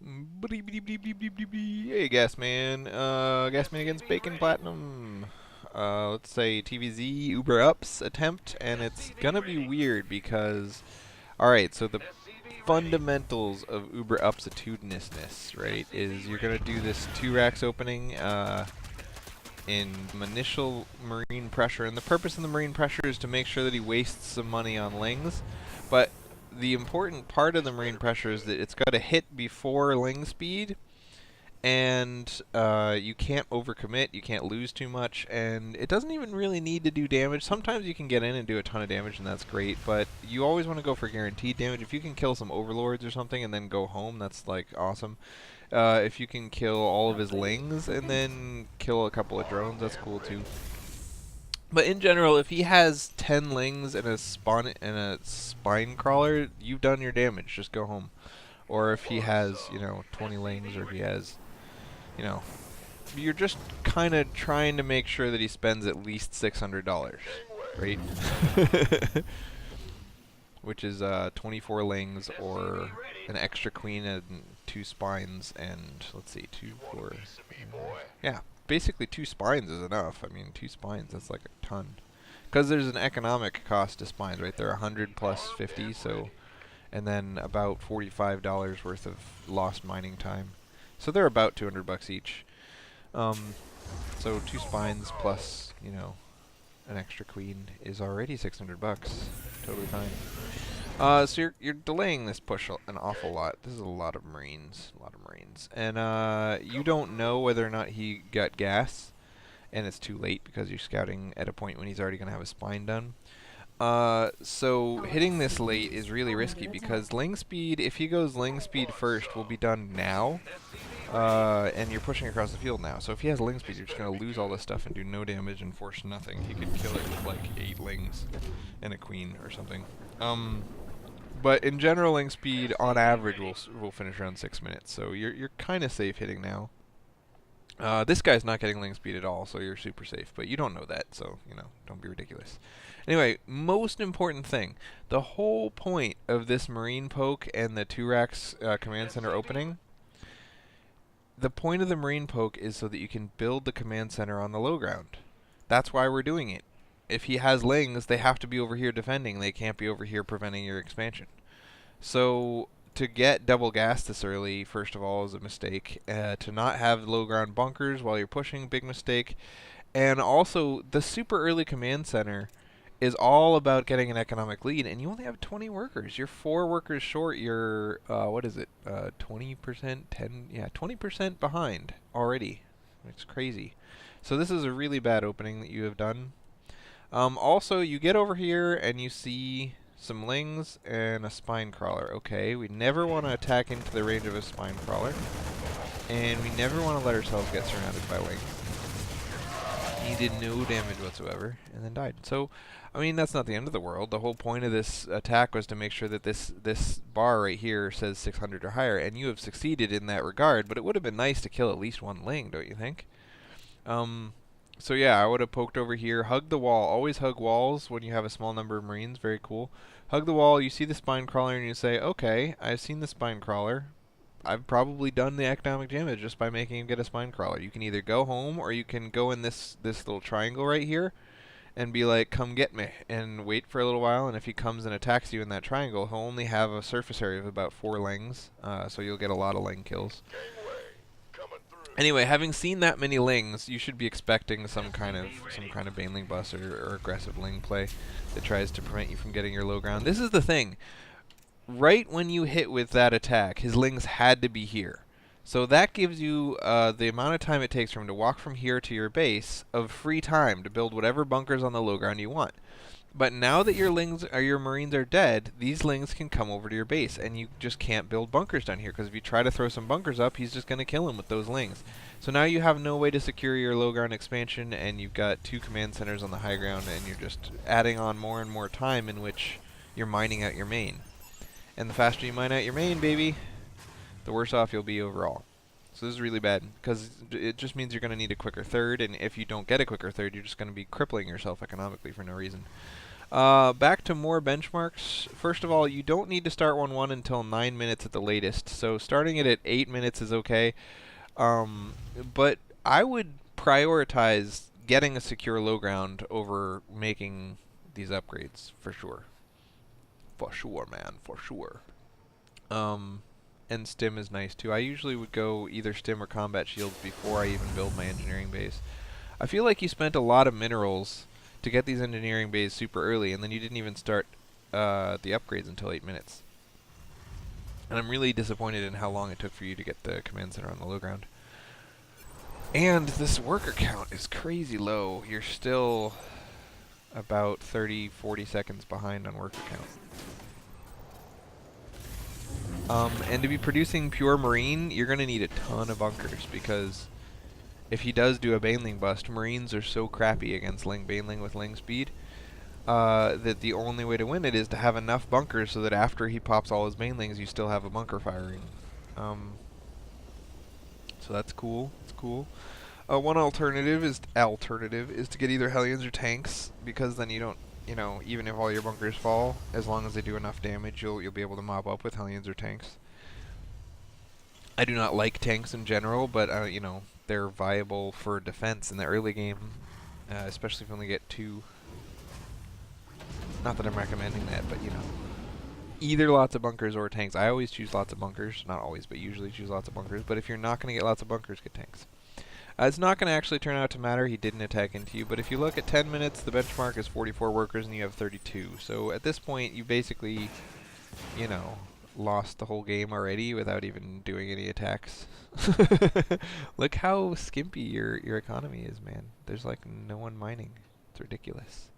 Hey, Gassman. Gassman against Bacon Platinum. Let's say TvZ Uber Ups attempt, and it's gonna be weird because, alright, so the fundamentals of Uber Upsitudinousness, right, is you're gonna do this 2 racks opening, in initial marine pressure, and the purpose of the marine pressure is to make sure that he wastes some money on lings, but the important part of the marine pressure is that it's got to hit before ling speed, and you can't overcommit, you can't lose too much, and it doesn't even really need to do damage. Sometimes you can get in and do a ton of damage, and that's great, but you always want to go for guaranteed damage. If you can kill some overlords or something and then go home, that's like awesome. If you can kill all of his lings and then kill a couple of drones, that's cool too. But in general, if he has 10 lings and a spine crawler, you've done your damage. Just go home. Or if he has, 20 lings, or if he has, you know, you're just kind of trying to make sure that he spends at least $600, right? Which is 24 lings or an extra queen and 2 spines, and let's see, 2, 4. Yeah, basically 2 spines is enough. I mean, 2 spines, that's like a ton. Because there's an economic cost to spines, right? They're 100 plus 50, so, and then about $45 worth of lost mining time. So they're about 200 bucks each. So 2 spines plus, an extra queen is already 600 bucks. Totally fine. So you're delaying this push an awful lot. This is a lot of marines, and you don't know whether or not he got gas, and it's too late because you're scouting at a point when he's already gonna have a spine done. So hitting this late is really risky because ling speed, if he goes ling speed first, will be done now. And you're pushing across the field now. So if he has ling speed, you're just going to lose all this stuff and do no damage and force nothing. He could kill it with like 8 lings and a queen or something. But in general, ling speed on average will finish around 6 minutes. So you're kind of safe hitting now. This guy's not getting ling speed at all, so you're super safe. But you don't know that, so don't be ridiculous. Anyway, most important thing: the whole point of this marine poke and the 2 racks command center opening. The point of the marine poke is so that you can build the command center on the low ground. That's why we're doing it. If he has lings, they have to be over here defending. They can't be over here preventing your expansion. So to get double gas this early, first of all, is a mistake. To not have low ground bunkers while you're pushing, big mistake. And also, the super early command center is all about getting an economic lead, and you only have 20 workers. You're 4 workers short. You're, what is it, 20%, 20% behind already. It's crazy. So this is a really bad opening that you have done. Also, you get over here and you see some lings and a spine crawler. Okay, we never want to attack into the range of a spine crawler, and we never want to let ourselves get surrounded by lings. He did no damage whatsoever, and then died. So, I mean, that's not the end of the world. The whole point of this attack was to make sure that this bar right here says 600 or higher, and you have succeeded in that regard, but it would have been nice to kill at least 1 ling, don't you think? So yeah, I would have poked over here, hugged the wall. Always hug walls when you have a small number of marines, very cool. Hug the wall, you see the spine crawler, and you say, okay, I've seen the spine crawler. I've probably done the economic damage just by making him get a spine crawler. You can either go home, or you can go in this little triangle right here and be like, come get me, and wait for a little while, and if he comes and attacks you in that triangle, he'll only have a surface area of about 4 lings, so you'll get a lot of ling kills. Anyway, having seen that many lings, you should be expecting some kind of baneling bus or aggressive ling play that tries to prevent you from getting your low ground. This is the thing. Right when you hit with that attack, his lings had to be here. So that gives you the amount of time it takes for him to walk from here to your base of free time to build whatever bunkers on the low ground you want. But now that your marines are dead, these lings can come over to your base, and you just can't build bunkers down here, because if you try to throw some bunkers up, he's just going to kill him with those lings. So now you have no way to secure your low ground expansion, and you've got 2 command centers on the high ground, and you're just adding on more and more time in which you're mining out your main. And the faster you mine out your main, baby, the worse off you'll be overall. So this is really bad, because it just means you're going to need a quicker third, and if you don't get a quicker third, you're just going to be crippling yourself economically for no reason. Back to more benchmarks. First of all, you don't need to start 1-1 until 9 minutes at the latest. So starting it at 8 minutes is okay. Um, but I would prioritize getting a secure low ground over making these upgrades for sure. For sure, man. For sure. Um, and stim is nice too. I usually would go either stim or combat shields before I even build my engineering base. I feel like you spent a lot of minerals to get these engineering bays super early, and then you didn't even start the upgrades until 8 minutes. And I'm really disappointed in how long it took for you to get the command center on the low ground. And this worker count is crazy low. You're still about 30, 40 seconds behind on worker count. And to be producing pure marine, you're going to need a ton of bunkers, because if he does do a baneling bust, marines are so crappy against baneling with ling speed that the only way to win it is to have enough bunkers so that after he pops all his banelings, you still have a bunker firing. So that's cool. It's cool. One alternative is to get either Hellions or tanks, because then you don't, even if all your bunkers fall, as long as they do enough damage, you'll be able to mop up with Hellions or tanks. I do not like tanks in general, but they're viable for defense in the early game, especially if you only get 2. Not that I'm recommending that, but either lots of bunkers or tanks. I always choose lots of bunkers. Not always, but usually choose lots of bunkers. But if you're not going to get lots of bunkers, get tanks. It's not going to actually turn out to matter. He didn't attack into you. But if you look at 10 minutes, the benchmark is 44 workers and you have 32. So at this point, you basically, lost the whole game already without even doing any attacks. Look how skimpy your economy is, man. There's like no one mining. It's ridiculous.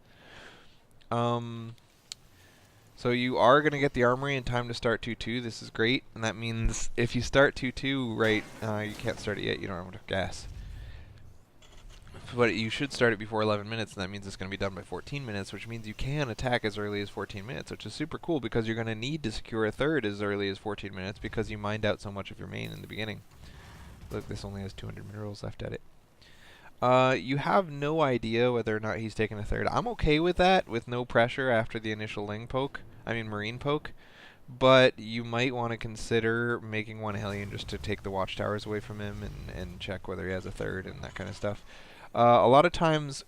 So you are going to get the armory in time to start 2-2. This is great, and that means if you start 2-2 right, you can't start it yet. You don't have enough gas. But you should start it before 11 minutes, and that means it's going to be done by 14 minutes, which means you can attack as early as 14 minutes, which is super cool because you're going to need to secure a third as early as 14 minutes because you mined out so much of your main in the beginning. Look, this only has 200 minerals left at it. You have no idea whether or not he's taking a third. I'm okay with that, with no pressure after the initial marine poke. But you might want to consider making one Hellion just to take the watchtowers away from him and check whether he has a third and that kind of stuff. A lot of times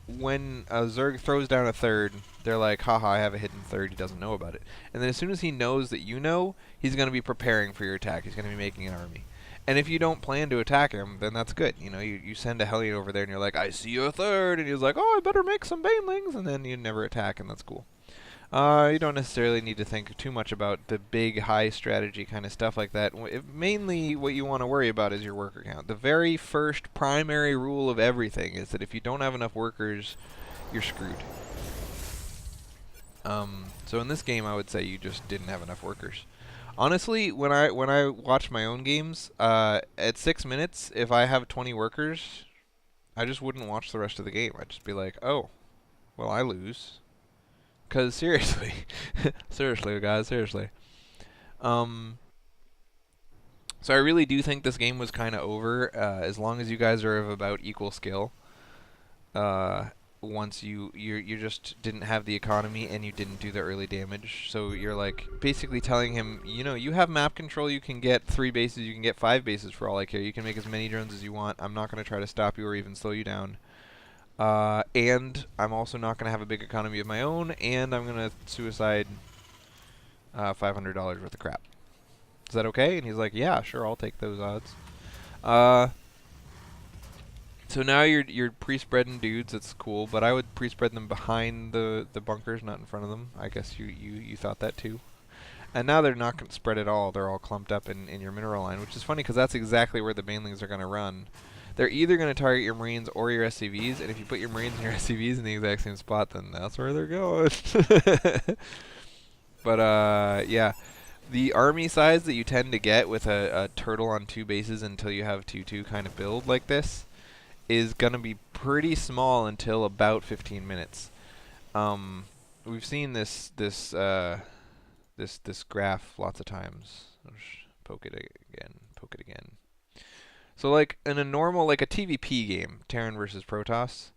when a Zerg throws down a third, they're like, haha, I have a hidden third, he doesn't know about it. And then as soon as he knows that you know, he's going to be preparing for your attack. He's going to be making an army. And if you don't plan to attack him, then that's good. You send a Hellion over there and you're like, I see a third, and he's like, oh, I better make some banelings, and then you never attack, and that's cool. You don't necessarily need to think too much about the big, high strategy kind of stuff like that. Mainly what you want to worry about is your worker count. The very first primary rule of everything is that if you don't have enough workers, you're screwed. So in this game, I would say you just didn't have enough workers. Honestly, when I watch my own games, at 6 minutes, if I have 20 workers, I just wouldn't watch the rest of the game. I'd just be like, oh, well, I lose. Because seriously, seriously, guys, seriously. So I really do think this game was kind of over. As long as you guys are of about equal skill. Once you just didn't have the economy and you didn't do the early damage, so you're like basically telling him, you have map control. You can get 3 bases. You can get 5 bases for all I care. You can make as many drones as you want. I'm not going to try to stop you or even slow you down. And I'm also not going to have a big economy of my own, and I'm going to suicide $500 worth of crap. Is that okay? And he's like, yeah, sure, I'll take those odds. So now you're pre-spreading dudes. It's cool, but I would pre-spread them behind the bunkers, not in front of them. I guess you thought that too. And now they're not going to spread at all. They're all clumped up in your mineral line, which is funny because that's exactly where the banelings are going to run. They're either going to target your Marines or your SCVs, and if you put your Marines and your SCVs in the exact same spot, then that's where they're going. But, yeah. The army size that you tend to get with a turtle on 2 bases until you have 2-2 kind of build like this is going to be pretty small until about 15 minutes. We've seen this graph lots of times. I'll just poke it again. So like in a normal, like a TVP game, Terran versus Protoss,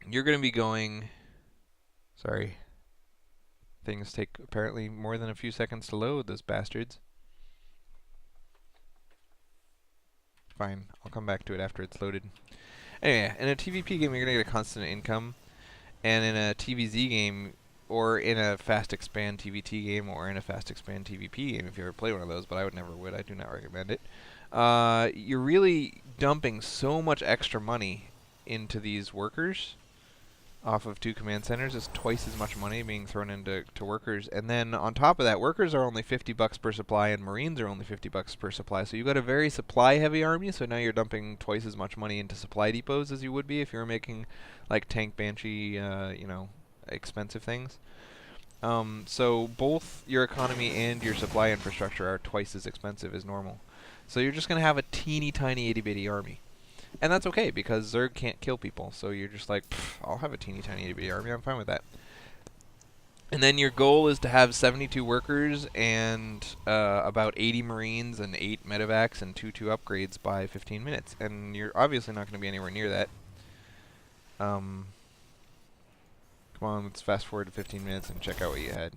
you're going to be going Sorry. Things take apparently more than a few seconds to load, those bastards. Fine, I'll come back to it after it's loaded. Anyway, in a TVP game, you're going to get a constant income. And in a TvZ game, or in a fast expand TVT game, or in a fast expand TVP game, if you ever play one of those, but I never would, I do not recommend it, you're really dumping so much extra money into these workers off of 2 command centers. It's twice as much money being thrown into workers. And then on top of that, workers are only $50 per supply, and Marines are only $50 per supply. So you've got a very supply-heavy army, so now you're dumping twice as much money into supply depots as you would be if you were making, like, Tank Banshee, you know, expensive things. So both your economy and your supply infrastructure are twice as expensive as normal. So you're just going to have a teeny tiny itty-bitty army. And that's okay, because Zerg can't kill people. So you're just like, I'll have a teeny tiny itty-bitty army, I'm fine with that. And then your goal is to have 72 workers and about 80 Marines and 8 medevacs and 2 upgrades by 15 minutes. And you're obviously not going to be anywhere near that. Come on, let's fast forward to 15 minutes and check out what you had.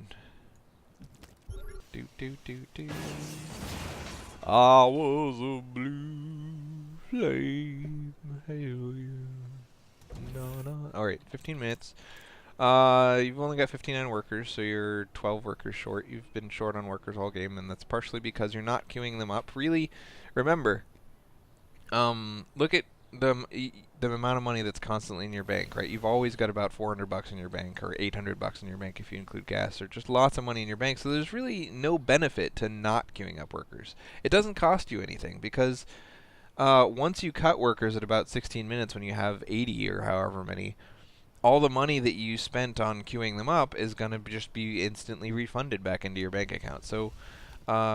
I was a blue flame. Hell yeah. No. Alright, 15 minutes. You've only got 59 workers, so you're 12 workers short. You've been short on workers all game, and that's partially because you're not queuing them up. Really, remember, look at the amount of money that's constantly in your bank, right? You've always got about $400 in your bank, or $800 in your bank if you include gas, or just lots of money in your bank. So there's really no benefit to not queuing up workers. It doesn't cost you anything, because once you cut workers at about 16 minutes when you have 80 or however many, all the money that you spent on queuing them up is going to just be instantly refunded back into your bank account. So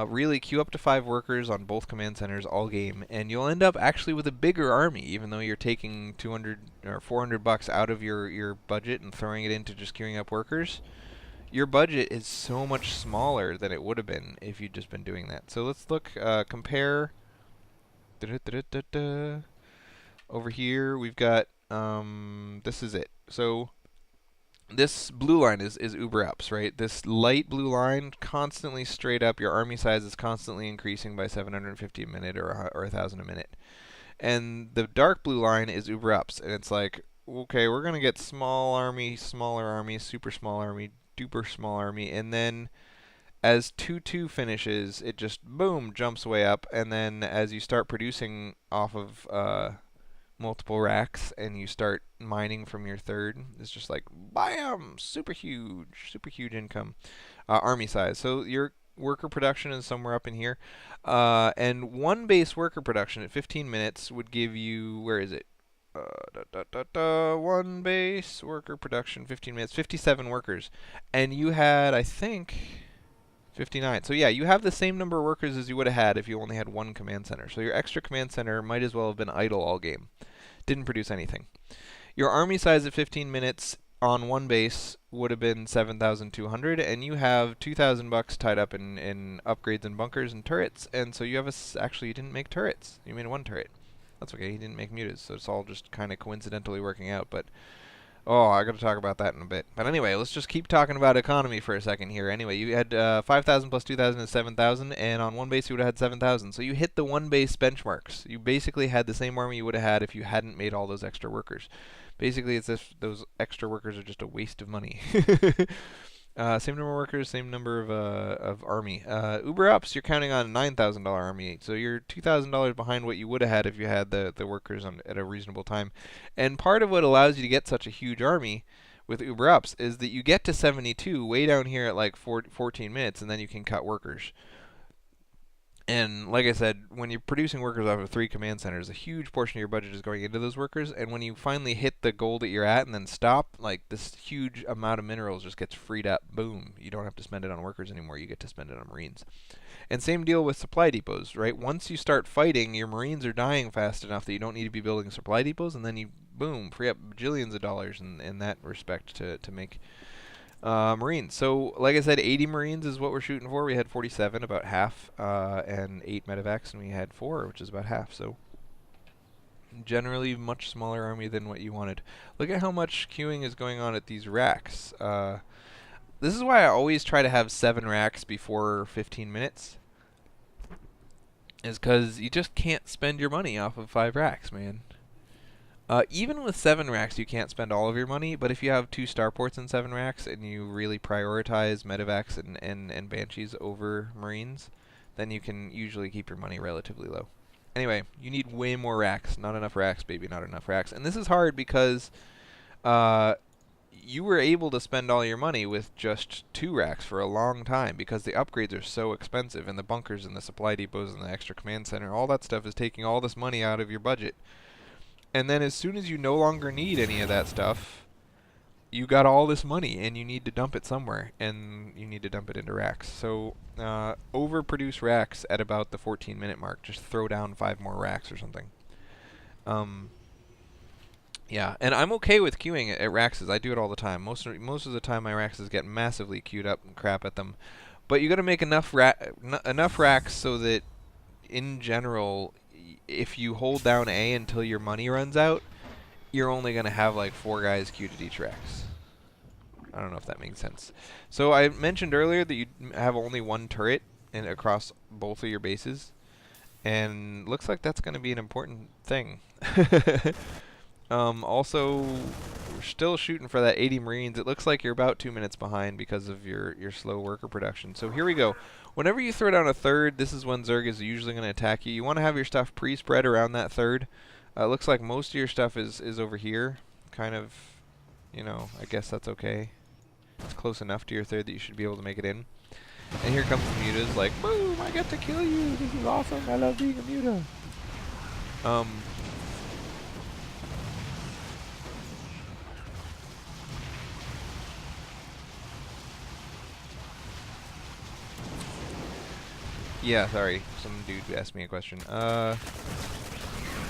really queue up to 5 workers on both command centers all game, and you'll end up actually with a bigger army, even though you're taking 200 or $400 out of your budget and throwing it into just queuing up workers. Your budget is so much smaller than it would have been if you'd just been doing that. So let's look, compare. Over here we've got, this is it. So this blue line is uber ups, right? This light blue line, constantly straight up. Your army size is constantly increasing by 750 a minute or 1,000 a minute. And the dark blue line is uber ups, and it's like, okay, we're gonna get small army, smaller army, super small army, duper small army, and then as 2-2 finishes, it just boom jumps way up, and then as you start producing off of multiple racks and you start mining from your third, it's just like bam, super huge income, army size. So your worker production is somewhere up in here, and one base worker production at 15 minutes would give you, where is it? One base worker production, 15 minutes, 57 workers, and you had, I think, 59. So yeah, you have the same number of workers as you would have had if you only had one command center. So your extra command center might as well have been idle all game. Didn't produce anything. Your army size at 15 minutes on one base would have been 7,200, and you have $2,000 tied up in upgrades and bunkers and turrets, and so you have actually you didn't make turrets. You made 1 turret. That's okay. You didn't make mutas, so it's all just kind of coincidentally working out, but oh, I got to talk about that in a bit. But anyway, let's just keep talking about economy for a second here. Anyway, you had 5,000 plus 2,000 is 7,000, and on one base you would have had 7,000. So you hit the one base benchmarks. You basically had the same army you would have had if you hadn't made all those extra workers. Basically, it's if those extra workers are just a waste of money. Same number of workers, same number of army. Uber ups, you're counting on a $9,000 army, so you're $2,000 behind what you would have had if you had the workers at a reasonable time. And part of what allows you to get such a huge army with Uber ups is that you get to 72 way down here at like 14 minutes, and then you can cut workers. And like I said, when you're producing workers off of 3 command centers, a huge portion of your budget is going into those workers. And when you finally hit the goal that you're at and then stop, like this huge amount of minerals just gets freed up. Boom. You don't have to spend it on workers anymore. You get to spend it on Marines. And same deal with supply depots, right? Once you start fighting, your Marines are dying fast enough that you don't need to be building supply depots. And then you, boom, free up bajillions of dollars in that respect to make Marines. So, like I said, 80 Marines is what we're shooting for. We had 47, about half, and 8 medevacs, and we had 4, which is about half. So, Generally much smaller army than what you wanted. Look at how much queuing is going on at these racks. This is why I always try to have 7 racks before 15 minutes. Is because you just can't spend your money off of 5 racks, man. Even with 7 racks, you can't spend all of your money, but if you have 2 starports and 7 racks, and you really prioritize medevacs and banshees over marines, then you can usually keep your money relatively low. Anyway, you need way more racks. Not enough racks, baby, not enough racks. And this is hard because you were able to spend all your money with just 2 racks for a long time because the upgrades are so expensive, and the bunkers and the supply depots and the extra command center, all that stuff is taking all this money out of your budget. And then as soon as you no longer need any of that stuff, you got all this money and you need to dump it somewhere, and you need to dump it into racks. So overproduce racks at about the 14-minute mark. Just throw down 5 more racks or something. Yeah, and I'm okay with queuing at Raxes. I do it all the time. Most of the time, my Raxes get massively queued up and crap at them. But you got to make enough racks so that, in general, if you hold down A until your money runs out, you're only going to have like 4 guys queued at each Rax. I don't know if that makes sense. So I mentioned earlier that you have only 1 turret across both of your bases, and looks like that's going to be an important thing. Also, we're still shooting for that 80 Marines. It looks like you're about 2 minutes behind because of your slow worker production. So here we go. Whenever you throw down a third, this is when Zerg is usually going to attack you. You want to have your stuff pre-spread around that third. It looks like most of your stuff is over here. Kind of, you know, I guess that's okay. It's close enough to your third that you should be able to make it in. And here comes the mutas, like, boom, I get to kill you. This is awesome. I love being a muta. Yeah, sorry. Some dude asked me a question.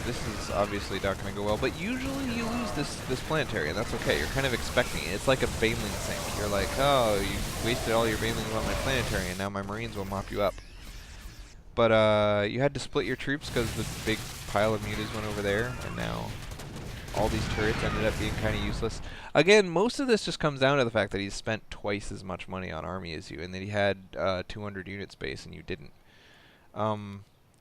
This is obviously not going to go well, but usually you lose this planetary, and that's okay. You're kind of expecting it. It's like a Baneling sink. You're like, oh, you wasted all your Banelings on my planetary, and now my Marines will mop you up. But you had to split your troops because the big pile of mutas went over there, and now all these turrets ended up being kind of useless. Again, most of this just comes down to the fact that he's spent twice as much money on army as you, and that he had 200 unit space and you didn't.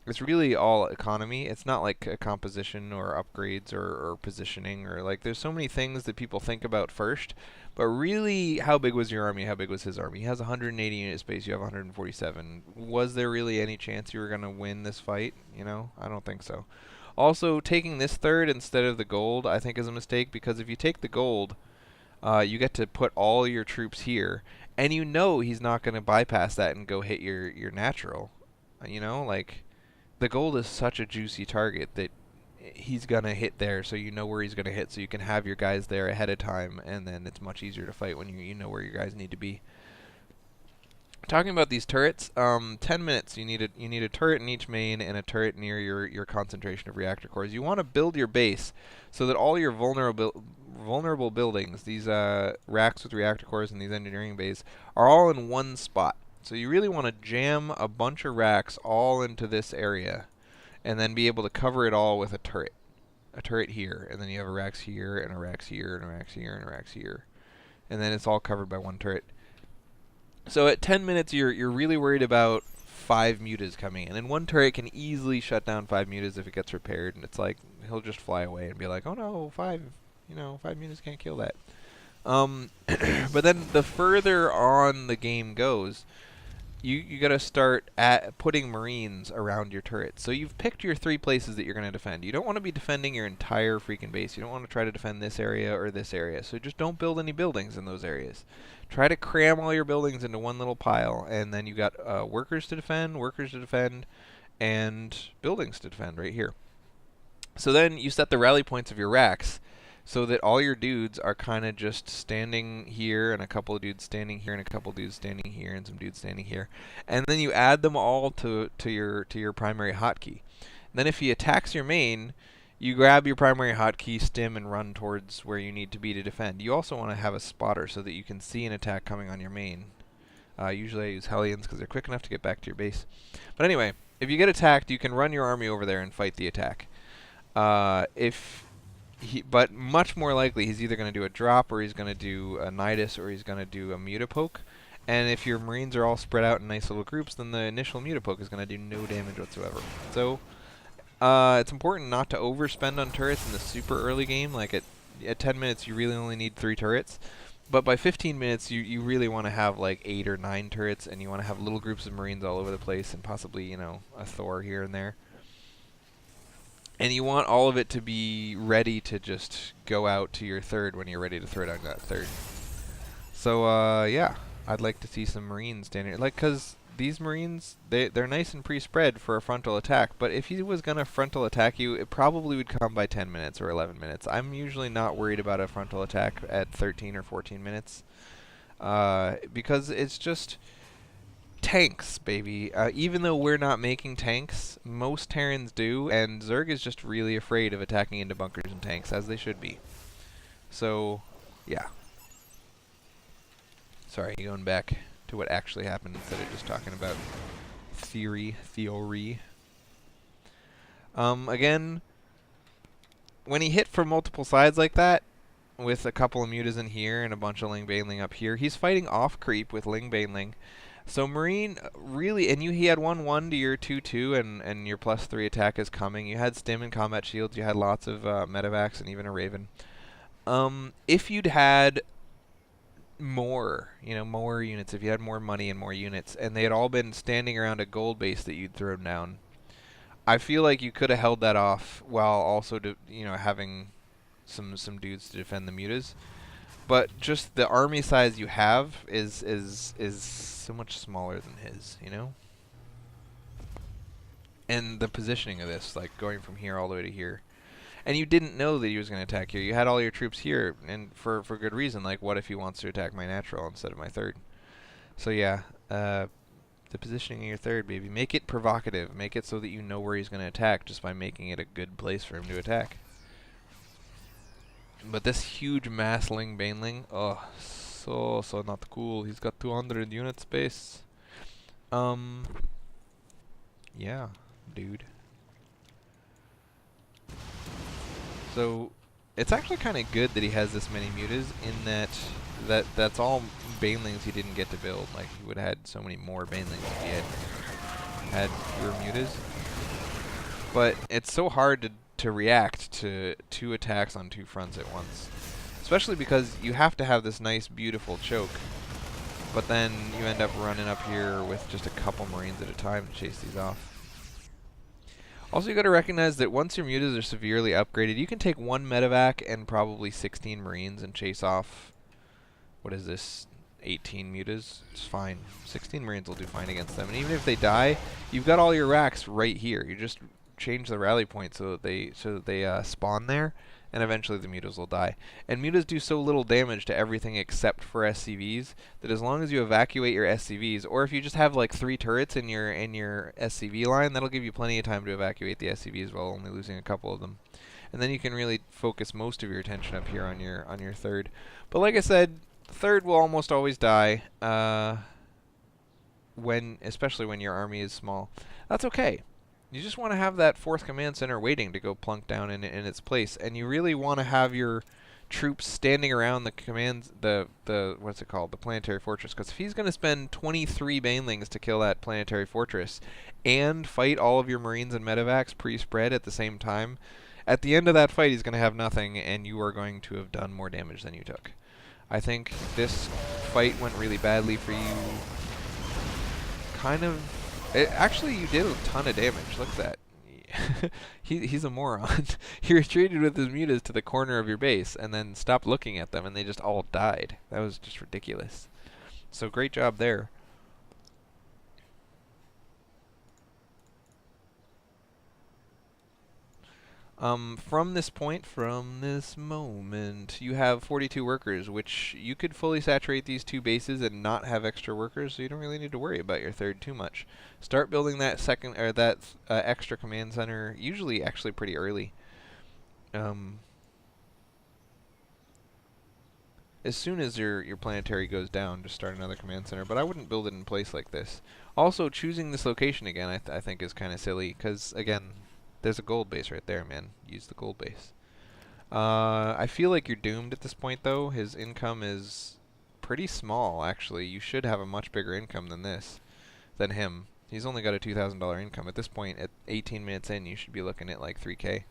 It's really all economy. It's not like a composition or upgrades or positioning, or like there's so many things that people think about first. But really, how big was your army? How big was his army? He has 180 unit space. You have 147. Was there really any chance you were going to win this fight? You know, I don't think so. Also, taking this third instead of the gold, I think is a mistake, because if you take the gold, you get to put all your troops here, and you know he's not going to bypass that and go hit your natural. You know, like, the gold is such a juicy target that he's going to hit there, so you know where he's going to hit, so you can have your guys there ahead of time, and then it's much easier to fight when you know where your guys need to be. Talking about these turrets, 10 minutes. You need a turret in each main and a turret near your concentration of reactor cores. You want to build your base so that all your vulnerable buildings, these racks with reactor cores and these engineering bays, are all in one spot. So you really want to jam a bunch of racks all into this area, and then be able to cover it all with a turret. A turret here, and then you have a racks here, and a racks here, and a racks here, and a racks here. And then it's all covered by one turret. So at 10 minutes, you're really worried about 5 mutas coming in. And one turret can easily shut down 5 mutas if it gets repaired, and it's like, he'll just fly away and be like, oh no, 5 mutas can't kill that. But then the further on the game goes, you got to start putting Marines around your turrets. So you've picked your 3 places that you're going to defend. You don't want to be defending your entire freaking base. You don't want to try to defend this area or this area. So just don't build any buildings in those areas. Try to cram all your buildings into one little pile, and then you got workers to defend, and buildings to defend right here. So then you set the rally points of your racks so that all your dudes are kind of just standing here, and a couple of dudes standing here, and a couple of dudes standing here, and some dudes standing here. And then you add them all to your primary hotkey. And then if he attacks your main, you grab your primary hotkey, stim, and run towards where you need to be to defend. You also want to have a spotter so that you can see an attack coming on your main. Usually I use Hellions because they're quick enough to get back to your base. But anyway, if you get attacked, you can run your army over there and fight the attack. But much more likely he's either going to do a drop, or he's going to do a Nidus, or he's going to do a Mutapoke. And if your Marines are all spread out in nice little groups, then the initial Mutapoke is going to do no damage whatsoever. So it's important not to overspend on turrets in the super early game. Like at 10 minutes, you really only need 3 turrets. But by 15 minutes, you really want to have like 8 or 9 turrets, and you want to have little groups of Marines all over the place, and possibly, you know, a Thor here and there. And you want all of it to be ready to just go out to your third when you're ready to throw down that third. So, yeah, I'd like to see some Marines standing, like, because these Marines, they're nice and pre-spread for a frontal attack, but if he was going to frontal attack you, it probably would come by 10 minutes or 11 minutes. I'm usually not worried about a frontal attack at 13 or 14 minutes, because it's just tanks, baby. Even though we're not making tanks, most Terrans do, and Zerg is just really afraid of attacking into bunkers and tanks, as they should be. So, yeah. Sorry, going back to what actually happened instead of just talking about theory. Again, when he hit from multiple sides like that, with a couple of mutas in here and a bunch of Ling Baneling up here, he's fighting off creep with Ling Baneling. So Marine really, and he had 1-1 to your 2-2, and your +3 attack is coming. You had stim and combat shields. You had lots of medevacs and even a Raven. If you'd had more units, if you had more money and more units, and they had all been standing around a gold base that you'd thrown down, I feel like you could have held that off while also, having some dudes to defend the mutas. But just the army size you have is so much smaller than his, you know? And the positioning of this, like going from here all the way to here. And you didn't know that he was going to attack here. You had all your troops here, and for good reason. Like, what if he wants to attack my natural instead of my third? So yeah, the positioning of your third, baby. Make it provocative. Make it so that you know where he's going to attack just by making it a good place for him to attack. But this huge mass Ling Baneling, oh, so not cool. He's got 200 unit space. Yeah, dude. So, it's actually kind of good that he has this many mutas, in that's all Banelings he didn't get to build. Like, he would have had so many more Banelings if he had fewer mutas. But it's so hard to react to 2 attacks on 2 fronts at once. Especially because you have to have this nice, beautiful choke. But then you end up running up here with just a couple Marines at a time to chase these off. Also, you got to recognize that once your mutas are severely upgraded, you can take 1 medevac and probably 16 Marines and chase off, what is this, 18 mutas? It's fine. 16 Marines will do fine against them. And even if they die, you've got all your racks right here. You just change the rally point so that they spawn there, and eventually the mutas will die. And mutas do so little damage to everything except for SCVs that as long as you evacuate your SCVs, or if you just have like 3 turrets in your SCV line, that'll give you plenty of time to evacuate the SCVs while only losing a couple of them. And then you can really focus most of your attention up here on your third. But like I said, third will almost always die, especially when your army is small. That's okay. You just want to have that 4th command center waiting to go plunk down in its place, and you really want to have your troops standing around the what's it called, the planetary fortress, because if he's going to spend 23 banelings to kill that planetary fortress and fight all of your Marines and medevacs pre-spread at the same time, at the end of that fight he's going to have nothing, and you are going to have done more damage than you took. I think this fight went really badly for you. Actually, you did a ton of damage. Look at that. He's a moron. He retreated with his mutas to the corner of your base and then stopped looking at them, and they just all died. That was just ridiculous. So great job there. From this point, from this moment, you have 42 workers, which you could fully saturate these 2 bases and not have extra workers, so you don't really need to worry about your third too much. Start building that extra command center, usually actually pretty early. As soon as your planetary goes down, just start another command center, but I wouldn't build it in place like this. Also, choosing this location again, I think is kind of silly, because, again, There's a gold base right there, man. Use the gold base. I feel like you're doomed at this point, though. His income is pretty small, actually. You should have a much bigger income than him. He's only got a $2,000 income. At this point, at 18 minutes in, you should be looking at like 3K.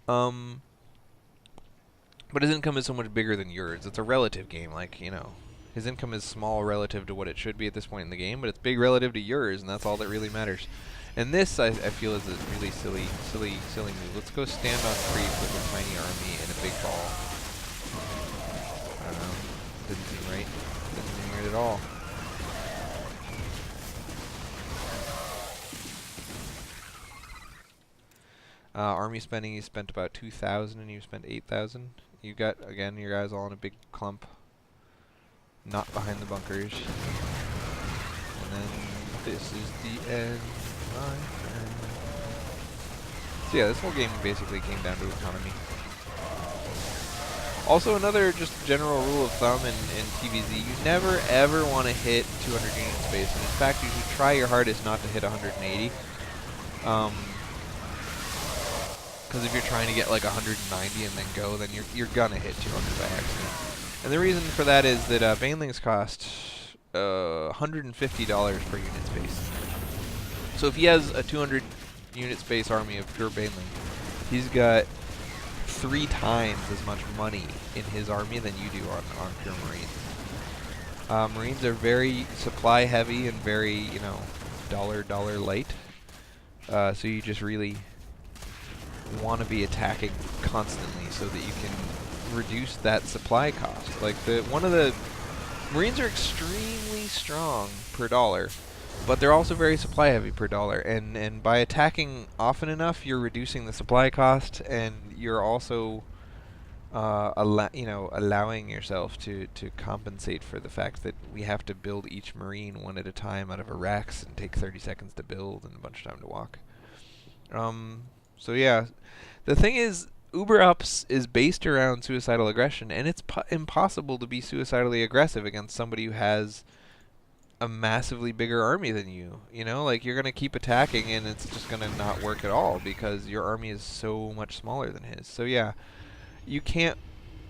But his income is so much bigger than yours. It's a relative game, like, you know. His income is small relative to what it should be at this point in the game, but it's big relative to yours, and that's all that really matters. And this, I feel, is a really silly move. Let's go stand on creep with a tiny army and a big ball. I don't know. Didn't seem right. Didn't seem right at all. Army spending, he spent about 2,000 and you spent 8,000. You got, again, your guys all in a big clump. Not behind the bunkers. And then this is the end, my friend. So yeah, this whole game basically came down to economy. Also, another just general rule of thumb in TvZ, you never ever want to hit 200 unit space. And in fact, you should try your hardest not to hit 180. Because if you're trying to get like 190 and then go, then you're gonna hit 200 by accident. And the reason for that is that banelings cost $150 per unit space. So if he has a 200 unit space army of pure baneling, he's got 3 times as much money in his army than you do on pure marines. Marines are very supply heavy and very, you know, dollar light. So you just really want to be attacking constantly so that you can reduce that supply cost. Like one of the Marines are extremely strong per dollar, but they're also very supply heavy per dollar. And by attacking often enough, you're reducing the supply cost, and you're also allowing yourself to compensate for the fact that we have to build each Marine one at a time out of a racks and take 30 seconds to build and a bunch of time to walk. So yeah, the thing is, Uber Ups is based around suicidal aggression, and it's impossible to be suicidally aggressive against somebody who has a massively bigger army than you. You know, like, you're gonna keep attacking, and it's just gonna not work at all because your army is so much smaller than his. So yeah, you can't.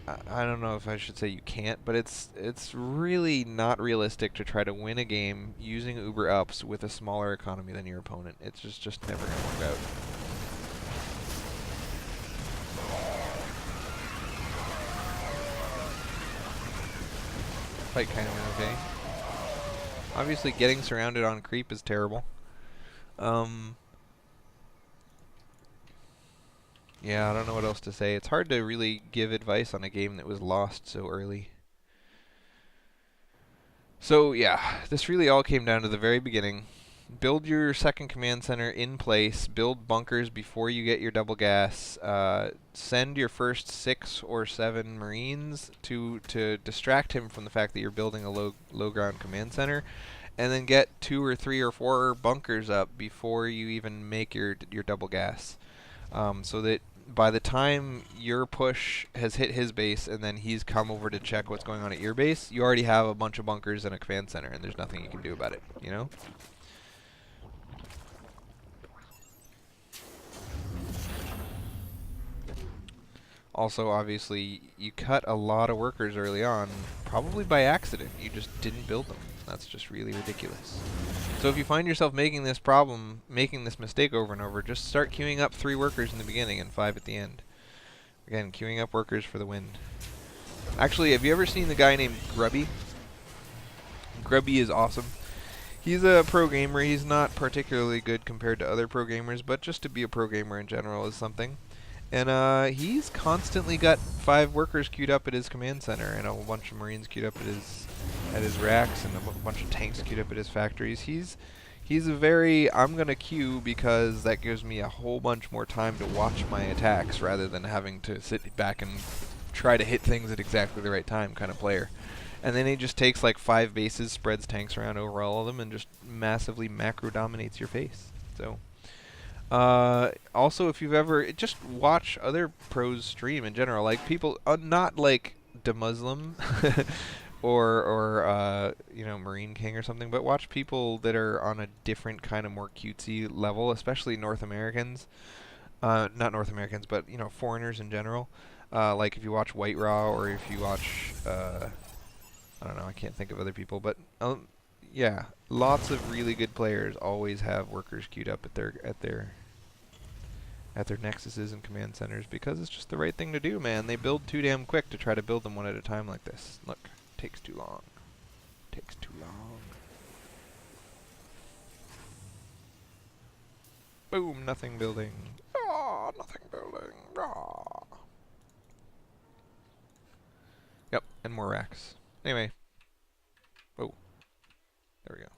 I don't know if I should say you can't, but it's really not realistic to try to win a game using Uber Ups with a smaller economy than your opponent. It's just never gonna work out. Fight kind of went okay. Obviously, getting surrounded on creep is terrible. Yeah, I don't know what else to say. It's hard to really give advice on a game that was lost so early. So yeah, this really all came down to the very beginning. Build your second command center in place. Build bunkers before you get your double gas. Send your first 6 or 7 Marines to distract him from the fact that you're building a low ground command center, and then get 2 or 3 or 4 bunkers up before you even make your double gas. So that by the time your push has hit his base and then he's come over to check what's going on at your base, you already have a bunch of bunkers and a command center, and there's nothing you can do about it, you know? Also, obviously, you cut a lot of workers early on, probably by accident. You just didn't build them. That's just really ridiculous. So if you find yourself making this mistake over and over, just start queuing up 3 workers in the beginning and 5 at the end. Again, queuing up workers for the win. Actually, have you ever seen the guy named Grubby? Grubby is awesome. He's a pro gamer. He's not particularly good compared to other pro gamers, but just to be a pro gamer in general is something. And he's constantly got 5 workers queued up at his command center, and a bunch of Marines queued up at his racks, and a bunch of tanks queued up at his factories. He's a very, I'm gonna queue because that gives me a whole bunch more time to watch my attacks rather than having to sit back and try to hit things at exactly the right time kind of player. And then he just takes like 5 bases, spreads tanks around over all of them, and just massively macro dominates your face. So. Also, if you've ever just watch other pros stream in general, like people not like DeMuslim or you know, Marine King or something, but watch people that are on a different kind of more cutesy level, especially North Americans. Not North Americans, but you know, foreigners in general. Like if you watch White Raw or if you watch, I don't know, I can't think of other people, but yeah, lots of really good players always have workers queued up at their nexuses and command centers because it's just the right thing to do, man. They build too damn quick to try to build them one at a time like this. Look, takes too long. Takes too long. Boom, nothing building. Ah, nothing building. Ah. Yep, and more racks. Anyway. Oh, there we go.